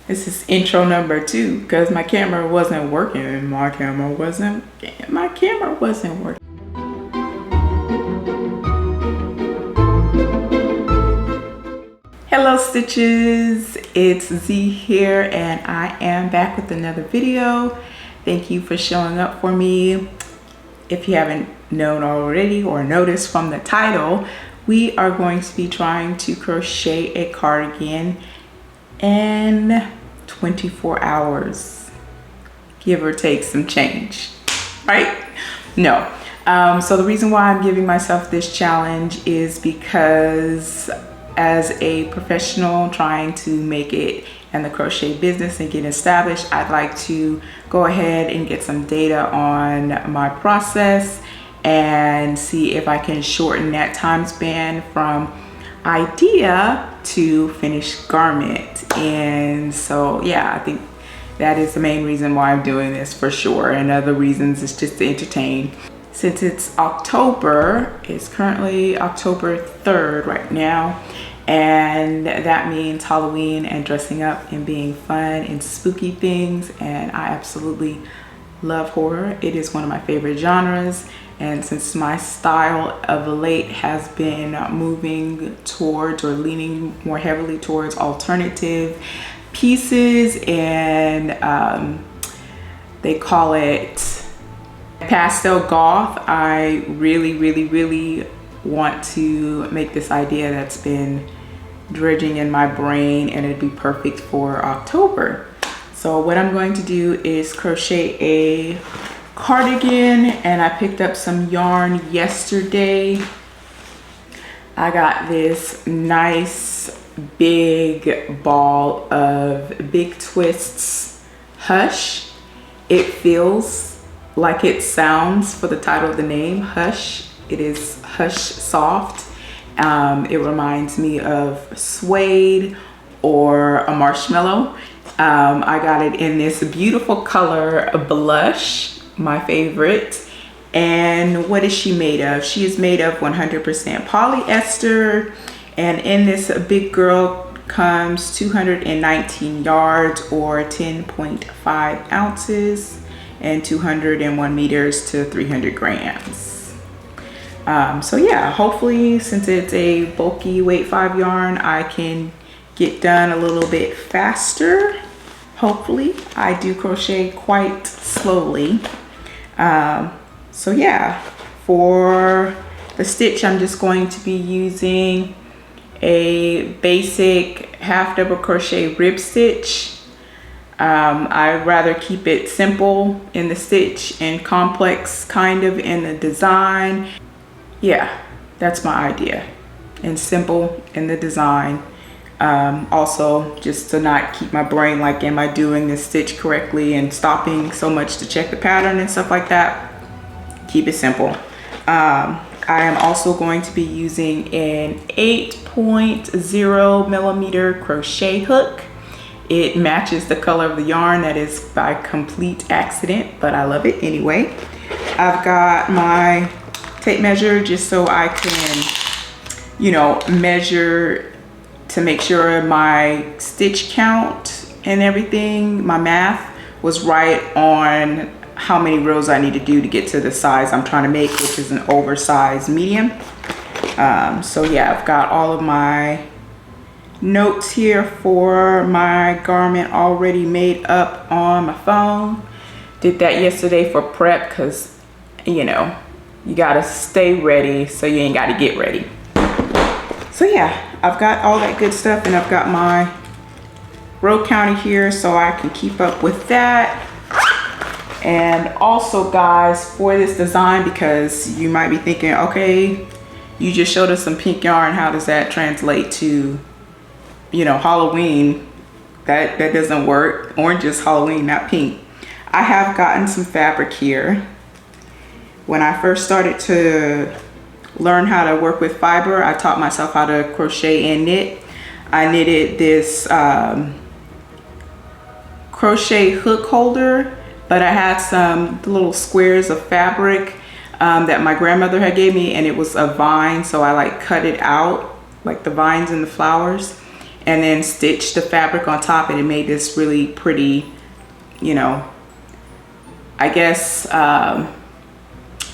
This is intro number 2 because my camera wasn't working. My camera wasn't working. Hello Stitches, it's Z here and I am back with another video. Thank you for showing up for me. If you haven't known already or noticed from the title, we are going to be trying to crochet a cardigan in 24 hours, give or take some change, right? No. So the reason why I'm giving myself this challenge is because as a professional trying to make it in the crochet business and get established, I'd like to go ahead and get some data on my process and see if I can shorten that time span from idea to finished garment. And so yeah, I think that is the main reason why I'm doing this for sure, and other reasons is just to entertain. Since it's October, it's currently October 3rd right now, and that means Halloween and dressing up and being fun and spooky things, and I absolutely love horror. It is one of my favorite genres, and since my style of late has been moving towards or leaning more heavily towards alternative pieces, and they call it pastel goth, I really want to make this idea that's been dredging in my brain, and it'd be perfect for October. So what I'm going to do is crochet a cardigan, and I picked up some yarn yesterday. I got this nice big ball of Big Twists Hush. It feels like it sounds for the title of the name, Hush. It is Hush Soft. It reminds me of suede or a marshmallow. I got it in this beautiful color, blush, my favorite. And what is she made of? She is made of 100% polyester, and in this big girl comes 219 yards or 10.5 ounces and 201 meters to 300 grams. So yeah, hopefully since it's a bulky weight 5 yarn, I can get done a little bit faster. Hopefully. I do crochet quite slowly. So yeah, for the stitch, I'm just going to be using a basic half double crochet rib stitch. I'd rather keep it simple in the stitch and complex kind of in the design. Yeah, that's my idea, and simple in the design. Also, just to not keep my brain like, am I doing this stitch correctly, and stopping so much to check the pattern and stuff like that. Keep it simple. I am also going to be using an 8.0 millimeter crochet hook. It matches the color of the yarn. That is by complete accident, but I love it anyway. I've got my tape measure just so I can, you know, measure to make sure my stitch count and everything, my math was right on how many rows I need to do to get to the size I'm trying to make, which is an oversized medium. So yeah, I've got all of my notes here for my garment already made up on my phone. Did that yesterday for prep because, you know, you gotta stay ready so you ain't gotta get ready. So yeah, I've got all that good stuff, and I've got my row counter here so I can keep up with that. And also guys, for this design, because you might be thinking, okay, you just showed us some pink yarn, how does that translate to, you know, Halloween? That doesn't work. Orange is Halloween, not pink. I have gotten some fabric here. When I first started to learn how to work with fiber, I taught myself how to crochet and knit. I knitted this crochet hook holder, but I had some little squares of fabric that my grandmother had gave me, and it was a vine, so I like cut it out, like the vines and the flowers, and then stitched the fabric on top, and it made this really pretty, you know, I guess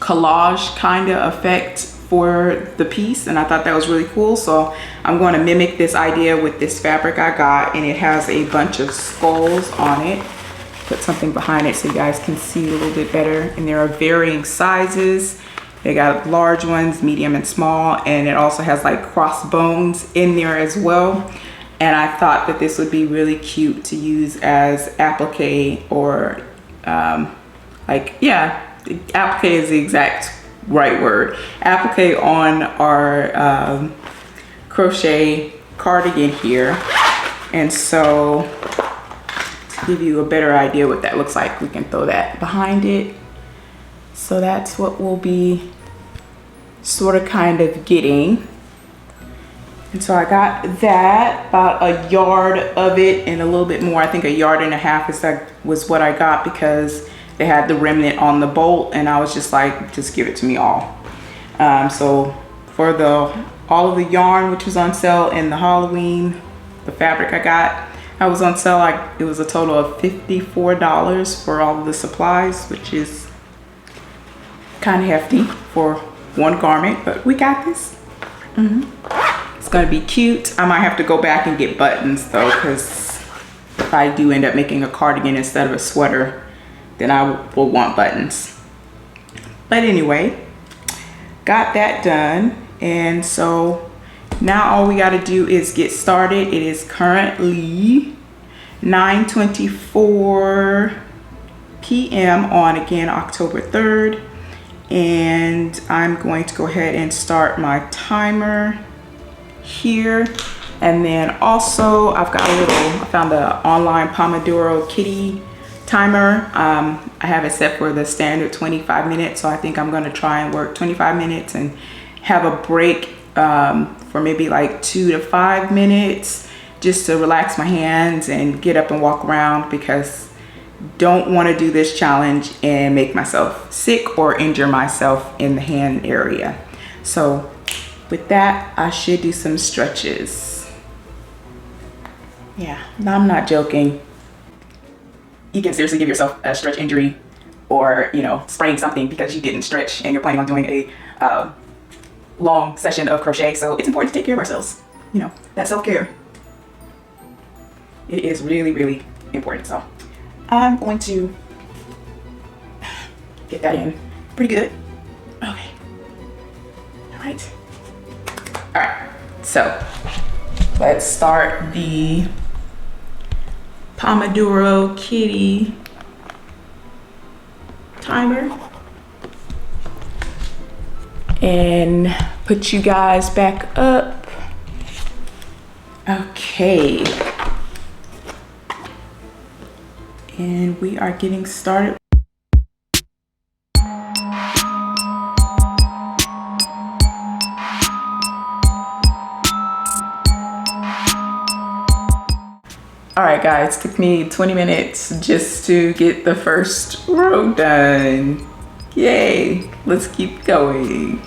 collage kind of effect for the piece, and I thought that was really cool. So I'm going to mimic this idea with this fabric I got, and it has a bunch of skulls on it. Put something behind it so you guys can see a little bit better. And there are varying sizes. They got large ones, medium and small, and it also has like crossbones in there as well. And I thought that this would be really cute to use as applique, or like, yeah, applique is the exact right word. Applique on our crochet cardigan here. And so to give you a better idea what that looks like, we can throw that behind it. So that's what we'll be sort of kind of getting. And so I got that, about a yard of it and a little bit more. I think a yard and a half was what I got, because they had the remnant on the bolt, and I was just like, just give it to me all. So for all of the yarn, which was on sale, and the Halloween, the fabric I was on sale, it was a total of $54 for all of the supplies, which is kind of hefty for one garment, but we got this. It's gonna be cute. I might have to go back and get buttons though, because if I do end up making a cardigan instead of a sweater, then I will want buttons. But anyway, got that done. And so now all we got to do is get started. It is currently 9:24 p.m. on, again, October 3rd. And I'm going to go ahead and start my timer here. And then also I found the online Pomodoro kitty timer. I have it set for the standard 25 minutes. So I think I'm going to try and work 25 minutes and have a break for maybe like 2 to 5 minutes, just to relax my hands and get up and walk around, because don't want to do this challenge and make myself sick or injure myself in the hand area. So with that, I should do some stretches. Yeah, no, I'm not joking. You can seriously give yourself a stretch injury, or, you know, sprain something because you didn't stretch and you're planning on doing a long session of crochet. So it's important to take care of ourselves. You know, that self-care, it is really, really important. So I'm going to get that in pretty good. Okay. All right. So let's start the Pomodoro kitty timer and put you guys back up. Okay. And we are getting started. All right, guys, it took me 20 minutes just to get the first row done. Yay, let's keep going.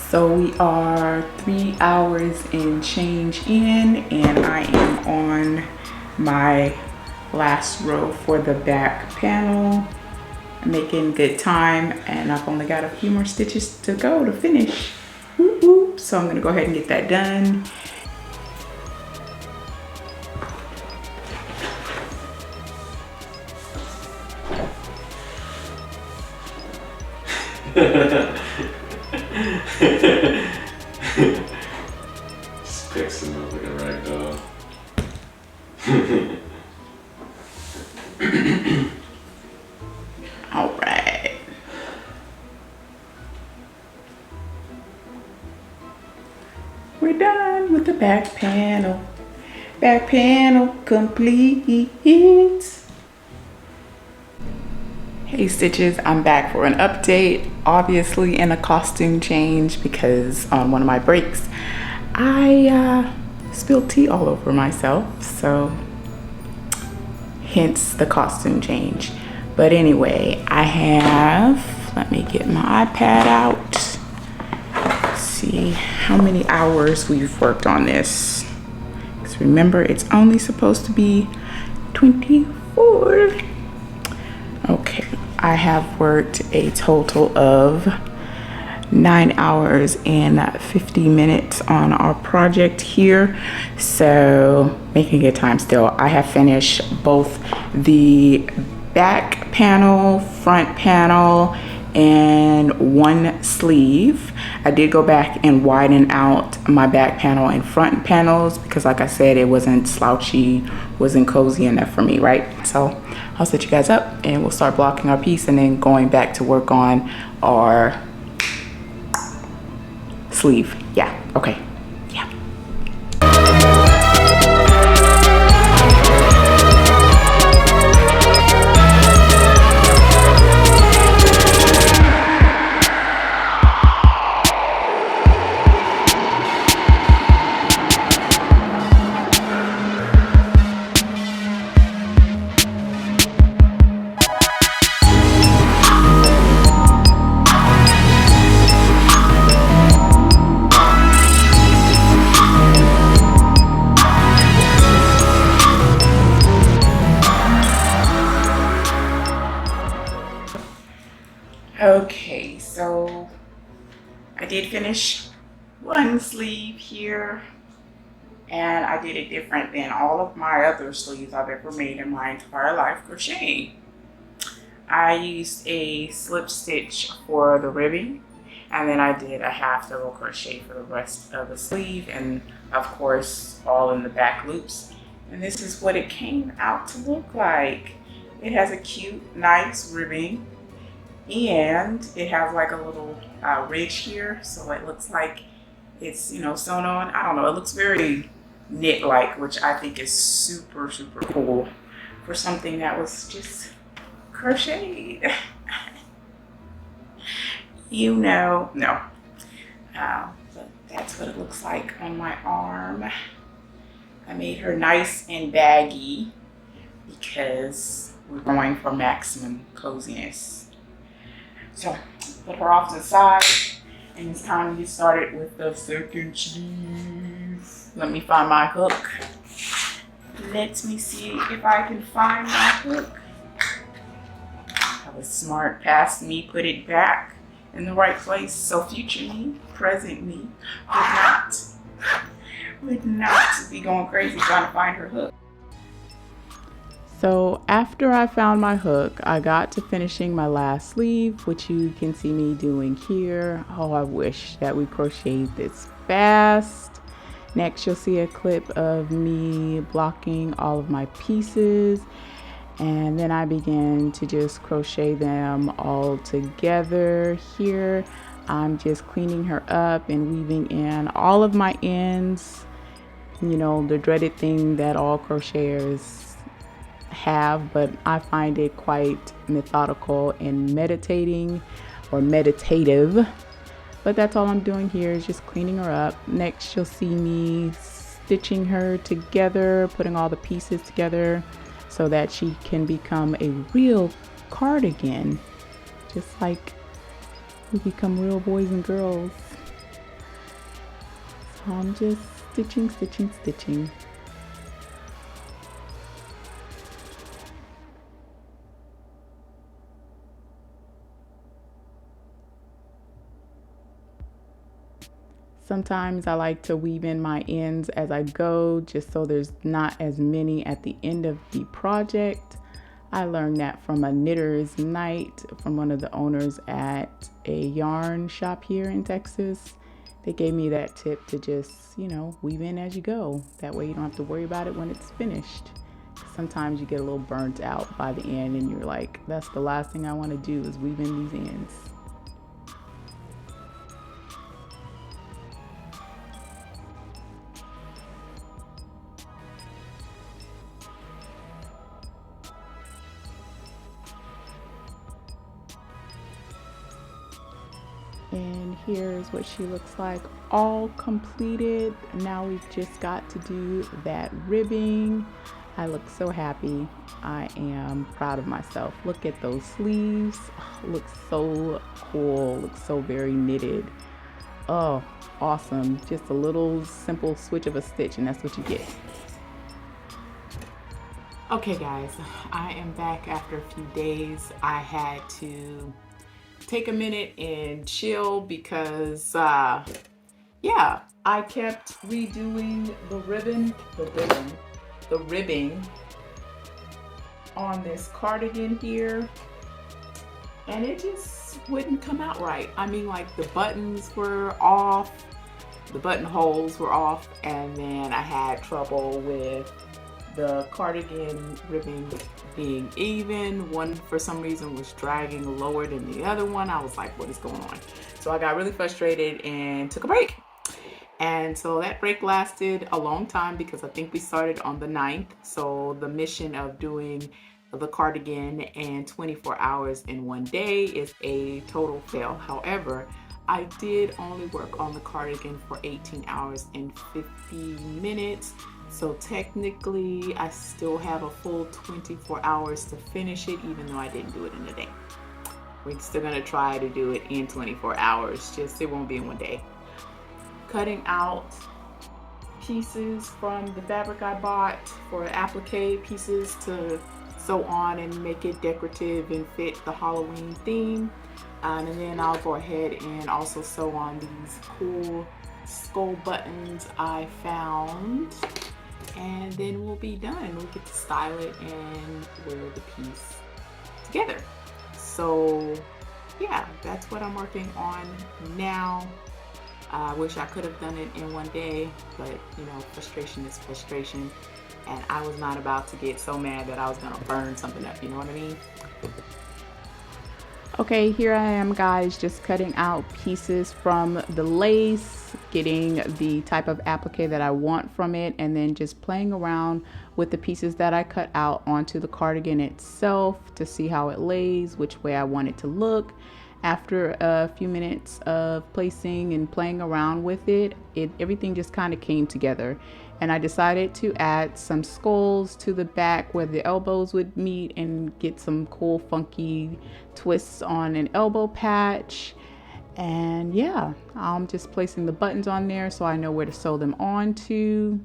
So we are 3 hours and change in, and I am on my last row for the back panel. I'm making good time, and I've only got a few more stitches to go to finish. Whoop, whoop. So I'm gonna go ahead and get that done. Just picks him up like a rag doll. All right. We're done with the back panel. Back panel complete. Hey Stitches, I'm back for an update. Obviously in a costume change because on one of my breaks, I spilled tea all over myself. So hence the costume change. But anyway, I have, let me get my iPad out. Let's see how many hours we've worked on this. Because remember, it's only supposed to be 24. Okay, I have worked a total of 9 hours and 50 minutes on our project here. So making good time still. I have finished both the back panel, front panel, and one sleeve. I did go back and widen out my back panel and front panels because like I said, it wasn't slouchy, wasn't cozy enough for me, right? So I'll set you guys up and we'll start blocking our piece and then going back to work on our sleeve. Yeah, okay. Yeah. Okay, so I did finish one sleeve here and I did it different than all of my other sleeves I've ever made in my entire life crocheting. I used a slip stitch for the ribbing and then I did a half double crochet for the rest of the sleeve and of course all in the back loops. And this is what it came out to look like. It has a cute, nice ribbing. And it has like a little ridge here, so it looks like it's, you know, sewn on. I don't know, it looks very knit-like, which I think is super, super cool for something that was just crocheted. You know, no. But that's what it looks like on my arm. I made her nice and baggy because we're going for maximum coziness. So put her off to the side and it's time to get started with the second sleeve. Let me find my hook. Let me see if I can find my hook. That was smart. Past me, put it back in the right place. So future me, present me would not be going crazy trying to find her hook. So after I found my hook, I got to finishing my last sleeve, which you can see me doing here. Oh, I wish that we crocheted this fast. Next, you'll see a clip of me blocking all of my pieces. And then I began to just crochet them all together here. I'm just cleaning her up and weaving in all of my ends. You know, the dreaded thing that all crocheters have, but I find it quite methodical and meditating or meditative. But that's all I'm doing here is just cleaning her up. Next, you'll see me stitching her together, putting all the pieces together so that she can become a real cardigan, just like we become real boys and girls. So I'm just stitching, stitching, stitching. Sometimes I like to weave in my ends as I go, just so there's not as many at the end of the project. I learned that from a knitter's night from one of the owners at a yarn shop here in Texas. They gave me that tip to just, you know, weave in as you go. That way you don't have to worry about it when it's finished. Sometimes you get a little burnt out by the end and you're like, that's the last thing I want to do is weave in these ends. And here's what she looks like all completed. Now we've just got to do that ribbing. I look so happy. I am proud of myself. Look at those sleeves. Oh, looks so cool. Looks so very knitted. Oh, awesome. Just a little simple switch of a stitch and that's what you get. Okay guys, I am back after a few days. I had to take a minute and chill because yeah, I kept redoing the ribbing on this cardigan here, and it just wouldn't come out right. I mean, like the buttons were off, the buttonholes were off, and then I had trouble with the cardigan ribbing being even. One for some reason was dragging lower than the other one. I was like, what is going on? So I got really frustrated and took a break. And so that break lasted a long time because I think we started on the 9th. So the mission of doing the cardigan in 24 hours in one day is a total fail. However, I did only work on the cardigan for 18 hours and 50 minutes. So technically, I still have a full 24 hours to finish it, even though I didn't do it in a day. We're still gonna try to do it in 24 hours, just it won't be in one day. Cutting out pieces from the fabric I bought for applique pieces to sew on and make it decorative and fit the Halloween theme. And then I'll go ahead and also sew on these cool skull buttons I found. And then we'll be done. We'll get to style it and wear the piece together. So yeah, that's what I'm working on now. I wish I could have done it in one day, but you know, frustration is frustration. And I was not about to get so mad that I was gonna burn something up, you know what I mean? Okay, here I am guys, just cutting out pieces from the lace, getting the type of applique that I want from it, and then just playing around with the pieces that I cut out onto the cardigan itself to see how it lays, which way I want it to look. After a few minutes of placing and playing around with it, everything just kind of came together. And I decided to add some skulls to the back where the elbows would meet and get some cool funky twists on an elbow patch. And yeah, I'm just placing the buttons on there so I know where to sew them on to.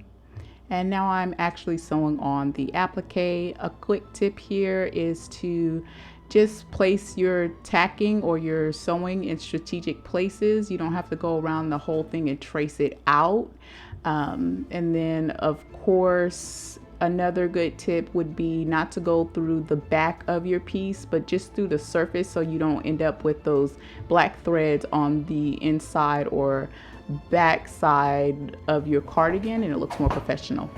And now I'm actually sewing on the applique. A quick tip here is to just place your tacking or your sewing in strategic places. You don't have to go around the whole thing and trace it out. And then of course, another good tip would be not to go through the back of your piece, but just through the surface so you don't end up with those black threads on the inside or back side of your cardigan, and it looks more professional.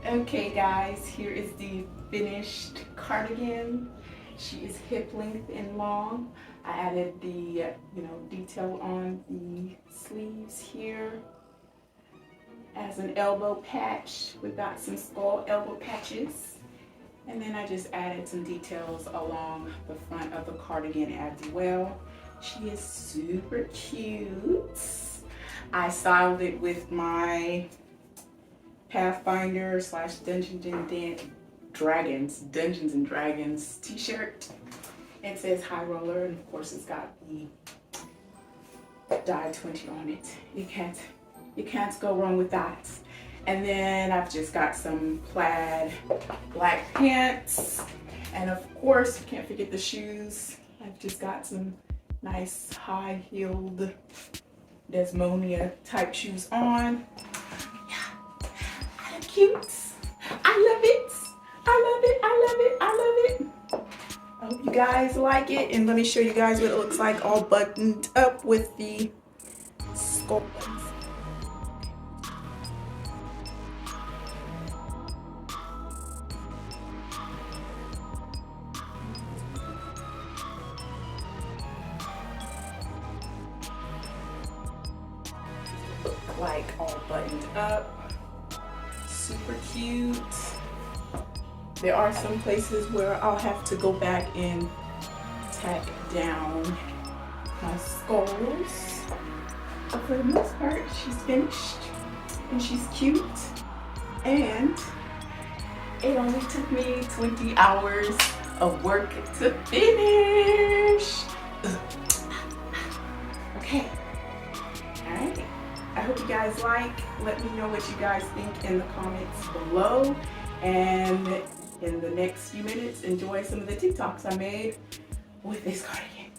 Okay guys, here is the finished cardigan. She is hip length and long. I added the detail on the sleeves here. As an elbow patch, we've got some skull elbow patches. And then I just added some details along the front of the cardigan as well. She is super cute. I styled it with my Pathfinder / Dungeons and Dragons t-shirt. It says High Roller, and of course it's got the die 20 on it. You can't go wrong with that. And then I've just got some plaid black pants, and of course you can't forget the shoes. I've just got some nice high-heeled Desmonia type shoes on. Yeah, I'm cute. I love it. I love it. I hope you guys like it, and let me show you guys what it looks like all buttoned up with the skull buttons. Like all buttoned up, super cute. There are some places where I'll have to go back and tack down my skulls. But for the most part, she's finished and she's cute. And it only took me 20 hours of work to finish. Okay. Alright. I hope you guys like. Let me know what you guys think in the comments below. And in the next few minutes, enjoy some of the TikToks I made with this cardigan.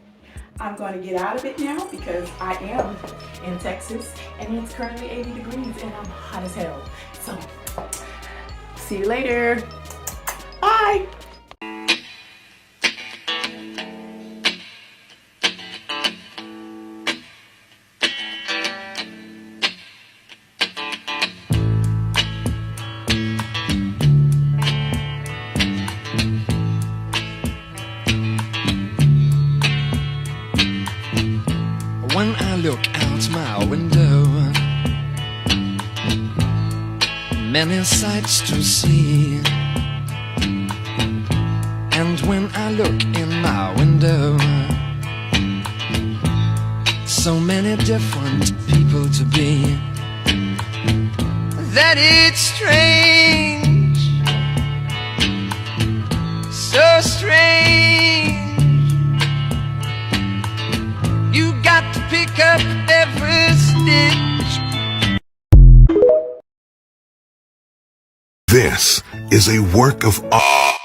I'm going to get out of it now because I am in Texas and it's currently 80 degrees and I'm hot as hell. So, see you later. Bye. When I look out my window, many sights to see. And when I look in my window, so many different people to be, that it's strange, so strange. You got to pick up every stitch. This is a work of art.